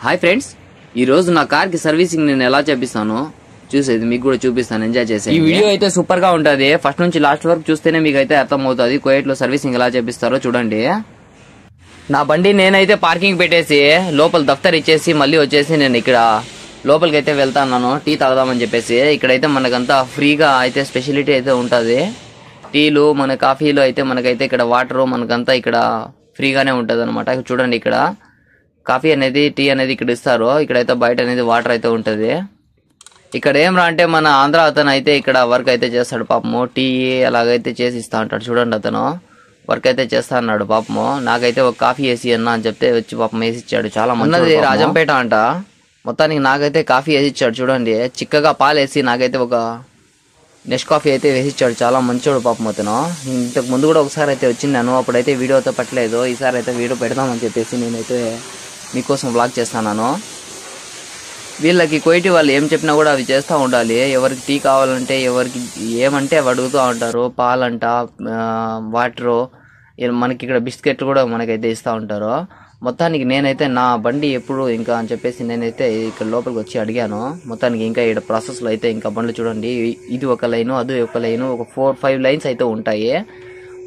Hi friends, ఈ రోజు నా కార్ కి సర్వీసింగ్ నేను ఎలా చేపిస్తానో చూసేది మీకు కూడా చూపిస్తాను. ఎంజాయ్ చేసే ఈ వీడియో అయితే సూపర్ గా ఉంటది. ఫస్ట్ నుంచి లాస్ట్ వరకు చూస్తేనే మీకు అయితే అర్థం అవుతుంది కువైట్ లో సర్వీసింగ్ ఎలా చేపిస్తారో. చూడండి, నా బండి నేనైతే పార్కింగ్ పెట్టేసి లోపల దఫ్తర్ ఇచ్చేసి మళ్ళీ వచ్చేసి నేను ఇక్కడ లోపలికి అయితే వెళ్తాను టీ తాగుదామని చెప్పేసి. ఇక్కడైతే మనకంతా ఫ్రీగా అయితే స్పెషాలిటీ అయితే ఉంటుంది. టీలు మన కాఫీలు అయితే మనకైతే ఇక్కడ వాటర్ మనకంతా ఇక్కడ ఫ్రీగానే ఉంటుంది అనమాట. చూడండి, ఇక్కడ కాఫీ అనేది టీ అనేది ఇక్కడ ఇస్తారు. ఇక్కడైతే బయట అనేది వాటర్ అయితే ఉంటుంది. ఇక్కడ ఏం రా అంటే మన ఆంధ్ర అతను అయితే ఇక్కడ వర్క్ అయితే చేస్తాడు పాపము. టీ అలాగైతే చేసి ఇస్తా ఉంటాడు. చూడండి, అతను వర్క్ అయితే చేస్తా అన్నాడు పాపము. నాకైతే ఒక కాఫీ వేసి అన్నా అని చెప్తే వచ్చి పాపం వేసి ఇచ్చాడు. చాలా మంచిది, రాజంపేట అంట. మొత్తానికి నాకైతే కాఫీ వేసి ఇచ్చాడు. చూడండి, చిక్కగా పాలు వేసి నాకైతే ఒక నెక్స్ట్ కాఫీ అయితే వేసిచ్చాడు. చాలా మంచోడు పాపం అతను. ఇంతకు ముందు కూడా ఒకసారి అయితే వచ్చిందాను, అప్పుడైతే వీడియోతో పెట్టలేదు. ఈసారి అయితే వీడియో పెడదామని చెప్పేసి నేనైతే మీకోసం బ్లాగ్ చేస్తాను. వీళ్ళకి కువైటీ వాళ్ళు ఏం చెప్పినా కూడా అవి చేస్తూ ఉండాలి. ఎవరికి టీ కావాలంటే ఎవరికి ఏమంటే అవి అడుగుతూ ఉంటారు. పాలంట, వాటరు, మనకి ఇక్కడ బిస్కెట్లు కూడా మనకైతే ఇస్తూ ఉంటారు. మొత్తానికి నేనైతే నా బండి ఎప్పుడు ఇంకా అని చెప్పేసి నేనైతే ఇక్కడ లోపలికి వచ్చి అడిగాను. మొత్తానికి ఇంకా ఇక్కడ ప్రాసెస్లో అయితే ఇంకా బండ్లు చూడండి, ఇది ఒక లైను, అది ఒక లైను, ఒక 4-5 లైన్స్ అయితే ఉంటాయి.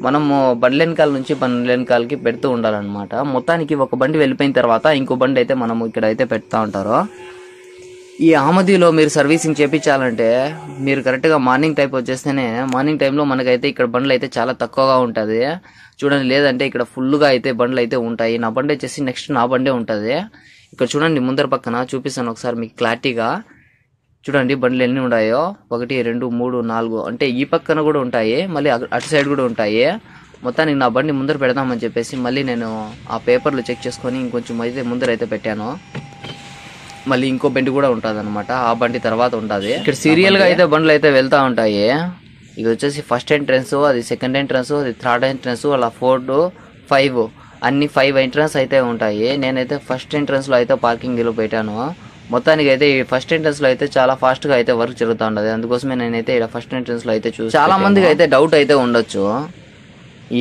మనము బండ్లెనకాల నుంచి బండ్లెనకాలకి పెడుతూ ఉండాలన్నమాట. మొత్తానికి ఒక బండి వెళ్ళిపోయిన తర్వాత ఇంకో బండి అయితే మనము ఇక్కడ అయితే పెడతా ఉంటారు. ఈ ఆమదీలో మీరు సర్వీసింగ్ చేయించాలంటే మీరు కరెక్ట్గా మార్నింగ్ టైప్ వచ్చేస్తేనే, మార్నింగ్ టైంలో మనకైతే ఇక్కడ బండ్లు అయితే చాలా తక్కువగా ఉంటుంది. చూడండి, లేదంటే ఇక్కడ ఫుల్గా అయితే బండ్లు అయితే ఉంటాయి. నా బండి వచ్చేసి నెక్స్ట్ నా బండే ఉంటుంది. ఇక్కడ చూడండి, ముందర పక్కన చూపిస్తాను ఒకసారి మీకు క్లారిటీగా. చూడండి బండ్లు ఎన్ని ఉన్నాయో, 1 2 3 4 అంటే ఈ పక్కన కూడా ఉంటాయి, మళ్ళీ అటు సైడ్ కూడా ఉంటాయి. మొత్తానికి నా బండి ముందర పెడదామని చెప్పేసి మళ్ళీ నేను ఆ పేపర్లు చెక్ చేసుకొని ఇంకొంచెం అయితే ముందర అయితే పెట్టాను. మళ్ళీ ఇంకో బండి కూడా ఉంటుంది అనమాట, ఆ బండి తర్వాత ఉంటుంది. ఇక్కడ సీరియల్ గా అయితే బండ్లు అయితే వెళ్తా ఉంటాయి. ఇది వచ్చేసి ఫస్ట్ ఎంట్రన్స్, అది సెకండ్ ఎంట్రన్స్, అది థర్డ్ ఎంట్రన్స్, అలా 4, 5 అన్ని 5 ఎంట్రన్స్ అయితే ఉంటాయి. నేనైతే ఫస్ట్ ఎంట్రన్స్ లో అయితే పార్కింగ్ లో పెట్టాను. మొత్తానికి అయితే ఈ ఫస్ట్ ఎంట్రన్స్ లో అయితే చాలా ఫాస్ట్ గా అయితే వర్క్ జరుగుతూ ఉంటది. అందుకోసమే నేనైతే ఇక్కడ ఫస్ట్ ఎంట్రన్స్ లో అయితే చూసి, చాలా మందికి అయితే డౌట్ అయితే ఉండొచ్చు,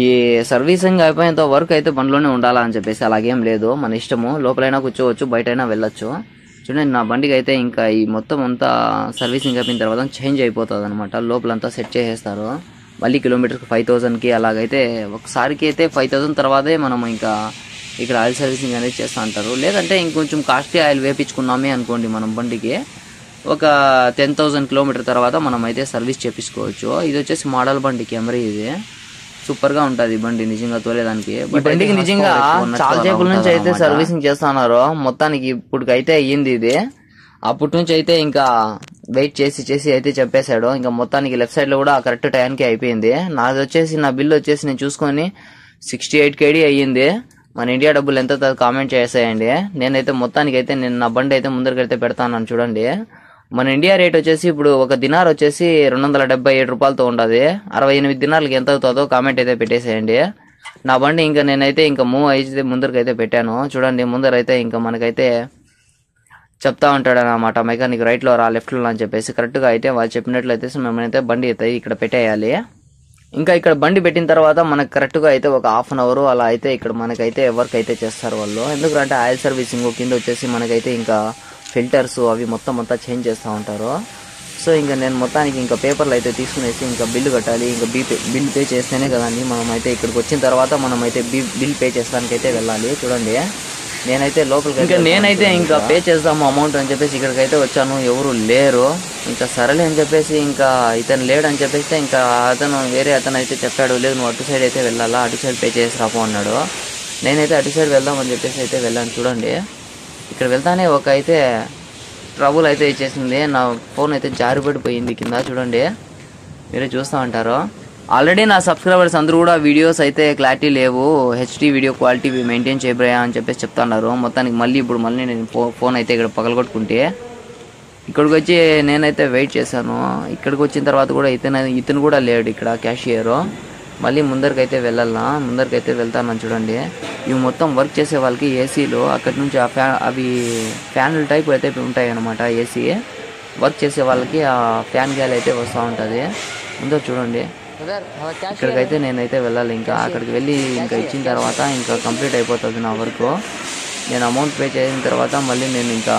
ఈ సర్వీసింగ్ అయిపోయేంత వర్క్ అయితే బండ్లోనే ఉండాలా అని చెప్పేసి. అలాగేం లేదు, మన ఇష్టము, లోపలైనా కూర్చోవచ్చు, బయటైనా వెళ్ళొచ్చు. చూడండి, నా బండికి అయితే ఇంకా ఈ మొత్తం అంతా సర్వీసింగ్ అయిపోయిన తర్వాత చేంజ్ అయిపోతుంది అనమాట. లోపలంతా సెట్ చేసేస్తారు. మళ్ళీ కిలోమీటర్కి 5000కి అలాగైతే ఒకసారికి అయితే 5000 తర్వాతే మనం ఇంకా ఇక్కడ ఆయిల్ సర్వీసింగ్ అనేది చేస్తూ ఉంటారు. లేదంటే ఇంకొంచెం కాస్ట్లీ ఆయిల్ వేపించుకున్నామే అనుకోండి, మనం బండికి ఒక 10,000 కిలోమీటర్ తర్వాత మనం అయితే సర్వీస్ చేపించుకోవచ్చు. ఇది వచ్చేసి మోడల్ బండి కెమెరా, ఇది సూపర్ గా ఉంటది బండి నిజంగా తోలేదానికి. బండికి నిజంగా చాలా సేపుల నుంచి అయితే సర్వీసింగ్ చేస్తున్నారు. మొత్తానికి ఇప్పటికైతే అయ్యింది ఇది. అప్పటి నుంచి అయితే ఇంకా వెయిట్ చేసి అయితే చెప్పేశాడు. ఇంకా మొత్తానికి లెఫ్ట్ సైడ్ లో కూడా కరెక్ట్ టైంకి అయిపోయింది. నాది వచ్చేసి నా బిల్ వచ్చేసి నేను చూసుకొని 68 KD అయ్యింది. మన ఇండియా డబ్బులు ఎంత కామెంట్ చేసేయండి. నేనైతే మొత్తానికి అయితే నేను నా బండి అయితే ముందరికైతే పెడతాను. చూడండి, మన ఇండియా రేట్ వచ్చేసి ఇప్పుడు ఒక దినార్ వచ్చేసి 277 రూపాయలతో ఉండదు. 68 దినార్లకి ఎంత అవుతుందో కామెంట్ అయితే పెట్టేసేయండి. నా బండి ఇంకా నేనైతే ఇంకా మూవ్ అయితే ముందరికైతే పెట్టాను. చూడండి, ముందరైతే ఇంకా మనకైతే చెప్తా ఉంటాడు అన్నమాట మెకానిక్, రైట్ లో రా, లెఫ్ట్ లో అని చెప్పేసి. కరెక్ట్ గా అయితే వాళ్ళు చెప్పినట్లయితే మేమైతే బండి అయితే ఇక్కడ పెట్టేయాలి. ఇంకా ఇక్కడ బండి పెట్టిన తర్వాత మనకు కరెక్ట్ గా అయితే ఒక 1/2 అవర్ అలా అయితే ఇక్కడ మనకైతే వర్క్ అయితే చేస్తారు వాళ్ళు. ఎందుకంటే ఆయిల్ సర్వీసింగ్ కింద వచ్చేసి మనకైతే ఇంకా ఫిల్టర్స్ అవి మొత్తం అంతా చేంజ్ చేస్తూ ఉంటారు. సో ఇంకా నేను మొత్తానికి ఇంకా పేపర్లు అయితే తీసుకునేసి ఇంకా బిల్లు కట్టాలి. ఇంకా బిల్ పే చేస్తేనే కదండి మనం అయితే ఇక్కడికి వచ్చిన తర్వాత మనం అయితే బిల్ పే చేస్తానికి అయితే వెళ్ళాలి. చూడండి, నేనైతే లోపలికి ఇంకా నేనైతే ఇంకా పే చేద్దాము అమౌంట్ అని చెప్పేసి ఇక్కడికైతే వచ్చాను. ఎవరు లేరు. ఇంకా సరేలే అని చెప్పేసి ఇంకా ఇతను లేడు అని చెప్పేస్తే ఇంకా వేరే అతను అయితే చెప్పాడు, లేదు నువ్వు అటు సైడ్ అయితే వెళ్ళాలా, అటు సైడ్ పే చేసి రాపో అన్నాడు. నేనైతే అటు సైడ్ వెళ్దామని చెప్పేసి అయితే వెళ్ళాను. చూడండి, ఇక్కడ వెళ్తానే ఒక అయితే ట్రబుల్ అయితే ఇచ్చేసింది. నా ఫోన్ అయితే జారిపడిపోయింది కింద. చూడండి, మీరే చూస్తూ ఉంటారు. ఆల్రెడీ నా సబ్స్క్రైబర్స్ అందరూ కూడా వీడియోస్ అయితే క్లారిటీ లేవు, హెచ్డి వీడియో క్వాలిటీ మెయింటైన్ చేయబోయా అని చెప్పేసి చెప్తున్నారు. మొత్తానికి ఇప్పుడు మళ్ళీ నేను ఫోన్ అయితే ఇక్కడ పగలగొట్టుకుంటే ఇక్కడికి వచ్చి నేనైతే వెయిట్ చేశాను. ఇక్కడికి వచ్చిన తర్వాత కూడా ఇతను కూడా లేడు ఇక్కడ క్యాషియర్. మళ్ళీ ముందరికైతే ముందరికైతే వెళ్తాను. చూడండి, ఇవి మొత్తం వర్క్ చేసే వాళ్ళకి ఏసీలు అక్కడి నుంచి అవి ఫ్యాన్ల టైప్ అయితే ఉంటాయి అన్నమాట. ఏసీ వర్క్ చేసే వాళ్ళకి ఆ ఫ్యాన్ గ్యాల్ అయితే వస్తూ ఉంటుంది. ముందర చూడండి, ఇక్కడికైతే నేనైతే వెళ్ళాలి. ఇంకా అక్కడికి వెళ్ళి ఇంకా ఇచ్చిన తర్వాత ఇంకా కంప్లీట్ అయిపోతుంది నా వర్క్. నేను అమౌంట్ పే చేసిన తర్వాత మళ్ళీ నేను ఇంకా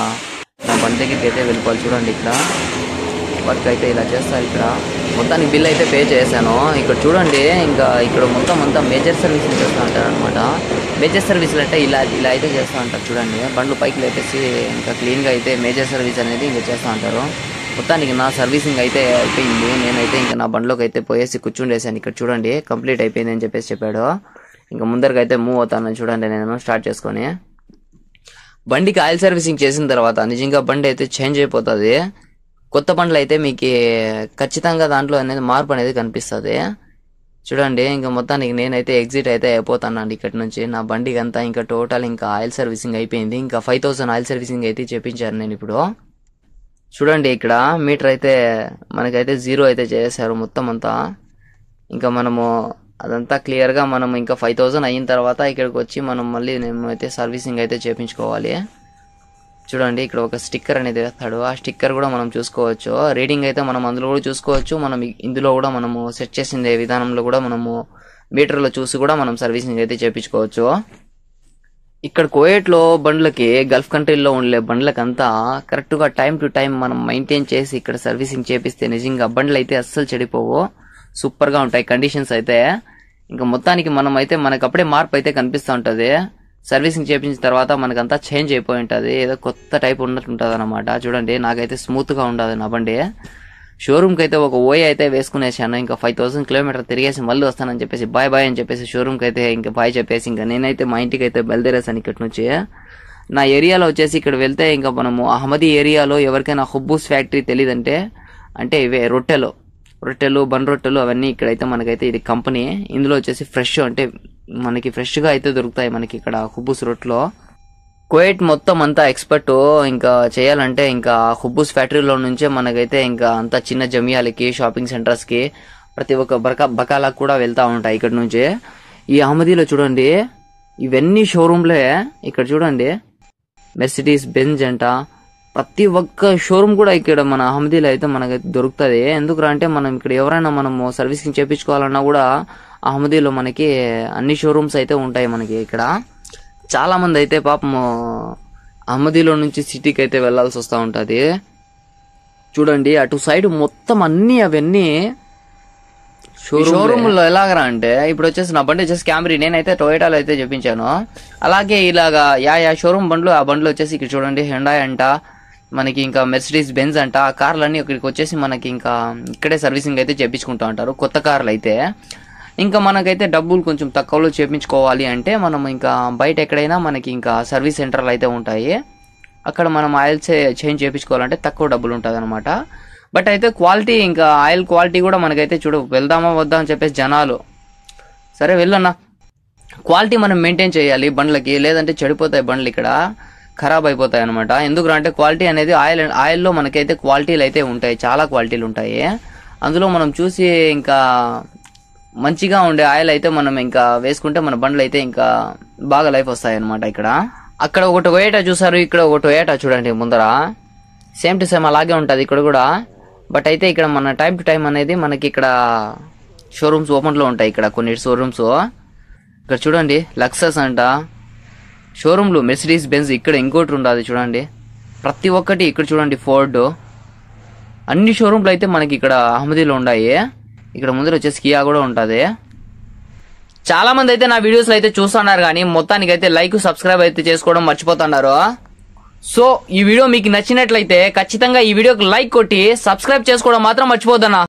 నా బండి దగ్గరికి అయితే వెళ్ళిపోవాలి. చూడండి ఇక్కడ వర్క్ అయితే ఇలా చేస్తారు. ఇక్కడ మొత్తానికి బిల్ అయితే పే చేశాను. ఇక్కడ చూడండి ఇంకా ఇక్కడ మొత్తం అంతా మేజర్ సర్వీసులు చేస్తూ ఉంటారు అనమాట. మేజర్ సర్వీసులు అంటే ఇలా అయితే చేస్తూ ఉంటారు. చూడండి బండ్లు పైకి లేపేసి ఇంకా క్లీన్గా అయితే మేజర్ సర్వీస్ అనేది ఇంకా చేస్తూ ఉంటారు. మొత్తానికి నా సర్వీసింగ్ అయితే అయిపోయింది. నేనైతే ఇంకా నా బండ్లోకి అయితే పోయేసి కూర్చుండేసాను. ఇక్కడ చూడండి కంప్లీట్ అయిపోయింది అని చెప్పేసి చెప్పాడు. ఇంకా ముందరికి అయితే మూవ్ అవుతాను. చూడండి నేను స్టార్ట్ చేసుకొని బండికి ఆయిల్ సర్వీసింగ్ చేసిన తర్వాత నిజంగా బండి అయితే చేంజ్ అయిపోతుంది. కొత్త బండ్లు అయితే మీకు ఖచ్చితంగా దాంట్లో అనేది మార్పు అనేది కనిపిస్తుంది. చూడండి ఇంకా మొత్తానికి నేనైతే ఎగ్జిట్ అయితే అయిపోతానండి ఇక్కడ నుంచి. నా బండికి అంతా ఇంకా టోటల్ ఇంకా ఆయిల్ సర్వీసింగ్ అయిపోయింది. ఇంకా 5000 ఆయిల్ సర్వీసింగ్ అయితే చేపించాను నేను ఇప్పుడు. చూడండి ఇక్కడ మీటర్ అయితే మనకైతే 0 అయితే చేశారు మొత్తం అంతా. ఇంకా మనము అదంతా క్లియర్గా మనం ఇంకా 5000 అయిన తర్వాత ఇక్కడికి వచ్చి మనం మళ్ళీ నేనైతే సర్వీసింగ్ అయితే చేయించుకోవాలి. చూడండి ఇక్కడ ఒక స్టిక్కర్ అనేది వేస్తాడు. ఆ స్టిక్కర్ కూడా మనం చూసుకోవచ్చు. రీడింగ్ అయితే మనం అందులో కూడా చూసుకోవచ్చు. మనం ఇందులో కూడా మనము సెట్ చేసిన విధానంలో కూడా మనము మీటర్లో చూసి కూడా మనం సర్వీసింగ్ అయితే చేయించుకోవచ్చు. ఇక్కడ కువైట్లో బండ్లకి గల్ఫ్ కంట్రీల్లో ఉండే బండ్లకంతా కరెక్ట్గా టైం టు టైం మనం మెయింటైన్ చేసి ఇక్కడ సర్వీసింగ్ చేపిస్తే నిజంగా బండ్లు అయితే అస్సలు చెడిపోవు. సూపర్గా ఉంటాయి కండిషన్స్ అయితే. ఇంకా మొత్తానికి మనం అయితే మనకు అప్పుడే మార్పు అయితే కనిపిస్తూ ఉంటుంది. సర్వీసింగ్ చేపించిన తర్వాత మనకంతా చేంజ్ అయిపోయి ఉంటుంది. ఏదో కొత్త టైప్ ఉన్నట్టుంటుంది అనమాట. చూడండి నాకైతే స్మూత్గా ఉండదు నా బండి. షోరూమ్కి అయితే ఒక ఓఏ అయితే వేసుకునేసాను. ఇంకా 5000 కిలోమీటర్ తిరిగేసి మళ్ళీ వస్తానని చెప్పేసి బాయ్ బాయ్ అని చెప్పేసి షోరూమ్కి అయితే ఇంకా బాయ్ చెప్పేసి ఇంకా నేనైతే మా ఇంటికి అయితే బయలుదేరేసాను ఇక్కడి నుంచి. నా ఏరియాలో వచ్చేసి ఇక్కడ వెళ్తే ఇంకా మనము అహ్మదీ ఏరియాలో ఎవరికైనా హుబ్బూస్ ఫ్యాక్టరీ తెలియదంటే అంటే ఇవే రొట్టెలు బన్ రొట్టెలు అవన్నీ ఇక్కడైతే మనకైతే ఇది కంపెనీ. ఇందులో వచ్చేసి ఫ్రెష్ అంటే మనకి ఫ్రెష్గా అయితే దొరుకుతాయి మనకి ఇక్కడ హుబ్బూస్ రొట్టెలో. కువైట్ మొత్తం అంతా ఎక్స్పర్ట్ ఇంకా చేయాలంటే ఇంకా హుబ్బూస్ ఫ్యాక్టరీలో నుంచే మనకైతే ఇంకా అంతా చిన్న జమియాలకి షాపింగ్ సెంటర్స్కి ప్రతి ఒక్క బకాలకు కూడా వెళ్తూ ఉంటాయి ఇక్కడ నుంచి. ఈ అహ్మదీలో చూడండి ఇవన్నీ షోరూమ్లే. ఇక్కడ చూడండి మెర్సిడీస్ బెంజ్ అంట ప్రతి ఒక్క షోరూమ్ కూడా ఇక్కడ మన అహ్మదీలో అయితే మనకైతే దొరుకుతుంది. ఎందుకంటే మనం ఇక్కడ ఎవరైనా మనము సర్వీసింగ్ చేయించుకోవాలన్నా కూడా అహ్మదీలో మనకి అన్ని షోరూమ్స్ అయితే ఉంటాయి మనకి ఇక్కడ. చాలా మంది అయితే పాపం అహ్మదీలో నుంచి సిటీకి అయితే వెళ్లాల్సి వస్తూ ఉంటుంది. చూడండి అటు సైడ్ మొత్తం అన్ని అవన్నీ షోరూమ్లో ఎలాగరా అంటే ఇప్పుడు వచ్చేసి నా బండి వచ్చేసి క్యామరీ నేనైతే టొయోటాలో అయితే చెప్పించాను. అలాగే ఇలాగా యా షోరూమ్ బండ్లు ఆ బండ్లు వచ్చేసి ఇక్కడ చూడండి హ్యుండాయ్ అంట మనకి ఇంకా మెర్సిడీస్ బెంజ్ అంట. ఆ కార్లన్నీ ఇక్కడికి వచ్చేసి మనకి ఇంకా ఇక్కడే సర్వీసింగ్ అయితే చేపించుకుంటూ ఉంటారు కొత్త కార్లు అయితే. ఇంకా మనకైతే డబ్బులు కొంచెం తక్కువలో చేయించుకోవాలి అంటే మనం ఇంకా బయట ఎక్కడైనా మనకి ఇంకా సర్వీస్ సెంటర్లు అయితే ఉంటాయి. అక్కడ మనం ఆయిల్ చేంజ్ చేయించుకోవాలంటే తక్కువ డబ్బులు ఉంటుంది అనమాట. బట్ అయితే క్వాలిటీ ఇంకా ఆయిల్ క్వాలిటీ కూడా మనకైతే వెళ్దామా వద్దా అని చెప్పేసి జనాలు సరే వెళ్ళన్నా క్వాలిటీ మనం మెయింటైన్ చేయాలి బండ్లకి, లేదంటే చెడిపోతాయి బండ్లు ఇక్కడ ఖరాబ్ అయిపోతాయి అనమాట. ఎందుకంటే క్వాలిటీ అనేది ఆయిల్లో మనకైతే క్వాలిటీలు అయితే ఉంటాయి, చాలా క్వాలిటీలు ఉంటాయి. అందులో మనం చూసి ఇంకా మంచిగా ఉండే ఆయిల్ అయితే మనం ఇంకా వేసుకుంటే మన బండ్లు అయితే ఇంకా బాగా లైఫ్ వస్తాయి అనమాట. ఇక్కడ అక్కడ ఒక టొయోటా చూసారు, ఇక్కడ ఒక టొయోటా చూడండి ముందర సేమ్ టు సేమ్ అలాగే ఉంటుంది ఇక్కడ కూడా. బట్ అయితే ఇక్కడ మన టైం టు టైం అనేది మనకి ఇక్కడ షోరూమ్స్ ఓపెన్లో ఉంటాయి. ఇక్కడ కొన్ని షోరూమ్స్ ఇక్కడ చూడండి లక్సస్ అంట షోరూమ్లు, మెర్సిడీస్ బెంజ్ ఇక్కడ ఇంకోటి ఉండదు చూడండి ప్రతి ఒక్కటి. ఇక్కడ చూడండి ఫోర్డ్, అన్ని షోరూమ్లు అయితే మనకి ఇక్కడ అహ్మదీలో ఉన్నాయి. ఇక్కడ ముందర వచ్చేసి కియా కూడా ఉంటుంది. చాలా మంది అయితే నా వీడియోస్ అయితే చూస్తున్నారు కానీ మొత్తానికి అయితే లైక్ సబ్స్క్రైబ్ అయితే చేసుకోవడం మర్చిపోతున్నారు. సో ఈ వీడియో మీకు నచ్చినట్లయితే ఖచ్చితంగా ఈ వీడియోకి లైక్ కొట్టి సబ్స్క్రైబ్ చేసుకోవడం మాత్రం మర్చిపోద్దన్నా.